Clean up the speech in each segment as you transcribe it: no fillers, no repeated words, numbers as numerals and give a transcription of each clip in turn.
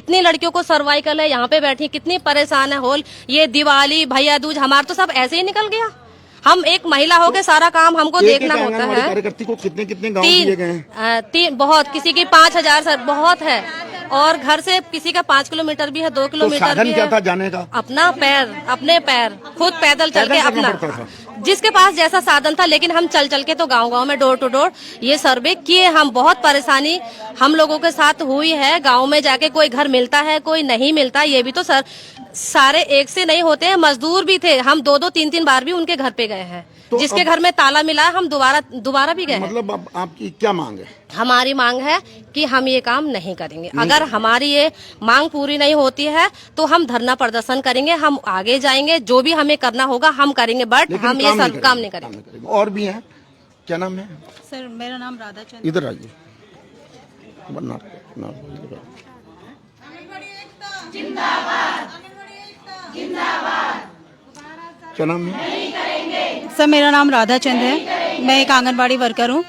कितनी लड़कियों को सर्वाइकल है, यहाँ पे बैठी कितनी परेशान है। होल ये दिवाली भैया दूज हमारा तो सब ऐसे ही निकल गया। हम एक महिला होके सारा काम हमको देखना होता है। कार्यकर्ती को कितने कितने गाँव दिए गए हैं? तीन बहुत, किसी की 5,000 सर बहुत है, और घर से किसी का 5 किलोमीटर भी है, 2 किलोमीटर भी है। क्या था जाने का? अपना पैर, अपने पैर खुद पैदल चल के अपना, जिसके पास जैसा साधन था। लेकिन हम चल चल के तो गांव में डोर टू डोर ये सर्वे किए। हम बहुत परेशानी हम लोगों के साथ हुई है। गांव में जाके कोई घर मिलता है, कोई नहीं मिलता। ये भी तो सर सारे एक से नहीं होते हैं, मजदूर भी थे। हम 2-2 3-3 बार भी उनके घर पे गए हैं। तो जिसके घर में ताला मिला है हम दोबारा भी गए। मतलब अब आपकी क्या मांग है? हमारी मांग है कि हम ये काम नहीं करेंगे। अगर हमारी ये मांग पूरी नहीं होती है तो हम धरना प्रदर्शन करेंगे, हम आगे जाएंगे, जो भी हमें करना होगा हम करेंगे, बट हम ये सब काम नहीं करेंगे। और भी हैं, क्या नाम है? सर मेरा नाम राधा चंद। इधर आइए। क्या नाम है? सर मेरा नाम राधा चंद है, मैं एक आंगनबाड़ी वर्कर हूँ।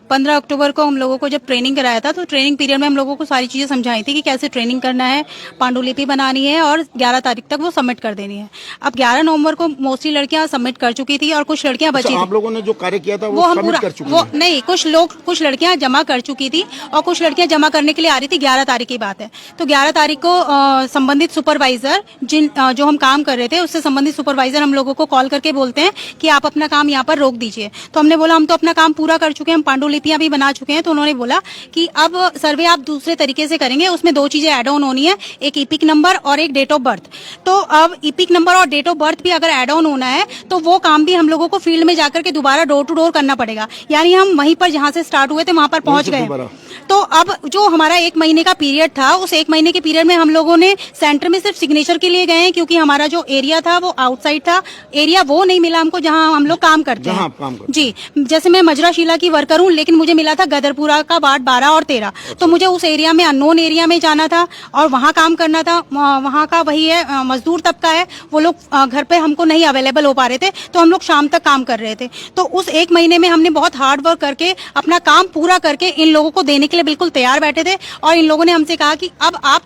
15 अक्टूबर को हम लोगों को जब ट्रेनिंग कराया था तो ट्रेनिंग पीरियड में हम लोगों को सारी चीजें समझाई थी कि कैसे ट्रेनिंग करना है, पांडुलिपि बनानी है और 11 तारीख तक वो सबमिट कर देनी है। अब 11 नवंबर को मोस्टली लड़कियां सबमिट कर चुकी थी और कुछ लड़कियां बची थी। आप लोगों ने जो कार्य किया था वो हम सबमिट कर चुके वो नहीं, कुछ लड़कियां जमा कर चुकी थी और कुछ लड़कियां जमा करने के लिए आ रही थी। 11 तारीख की बात है। तो 11 तारीख को संबंधित सुपरवाइजर जो हम काम कर रहे थे उससे संबंधित सुपरवाइजर हम लोगों को कॉल करके बोलते हैं कि आप अपना काम यहाँ पर रोक दीजिए। तो हमने बोला हम तो अपना काम पूरा कर चुके हैं, हम पांडुलिपियां भी बना चुके हैं। तो उन्होंने बोला कि अब सर्वे आप दूसरे तरीके से करेंगे, उसमें 2 चीजें ऐड ऑन होनी है, एक इपिक नंबर और एक डेट ऑफ बर्थ। तो अब इपिक नंबर और डेट ऑफ बर्थ भी अगर ऐड ऑन होना है तो वो काम भी हम लोगों को फील्ड में जाकर के दोबारा डोर टू डोर करना पड़ेगा। यानी हम वहीं पर जहां से स्टार्ट हुए थे वहां पर पहुंच गए। तो अब जो हमारा 1 महीने का पीरियड था, उस 1 महीने के पीरियड में हम लोगों ने सेंटर में सिर्फ सिग्नेचर के लिए गए हैं, क्योंकि हमारा जो एरिया था वो आउटसाइड था। एरिया वो नहीं मिला हमको जहां हम लोग काम करते हैं। जी, जैसे मैं मजराशिला की वर्कर हूं, लेकिन मुझे मिला था गदरपुरा का वार्ड 12 और 13। तो मुझे उस एरिया में, अननोन एरिया में जाना था और वहां काम करना था। वहां का वही है, मजदूर तबका है, वो लोग घर पे हमको नहीं अवेलेबल हो पा रहे थे, तो हम लोग शाम तक काम कर रहे थे। तो उस 1 महीने में हमने बहुत हार्ड वर्क करके अपना काम पूरा करके इन लोगों को देने के लिए बिल्कुल तैयार बैठे थे। और इन लोगों ने हमसे कहा कि अब आप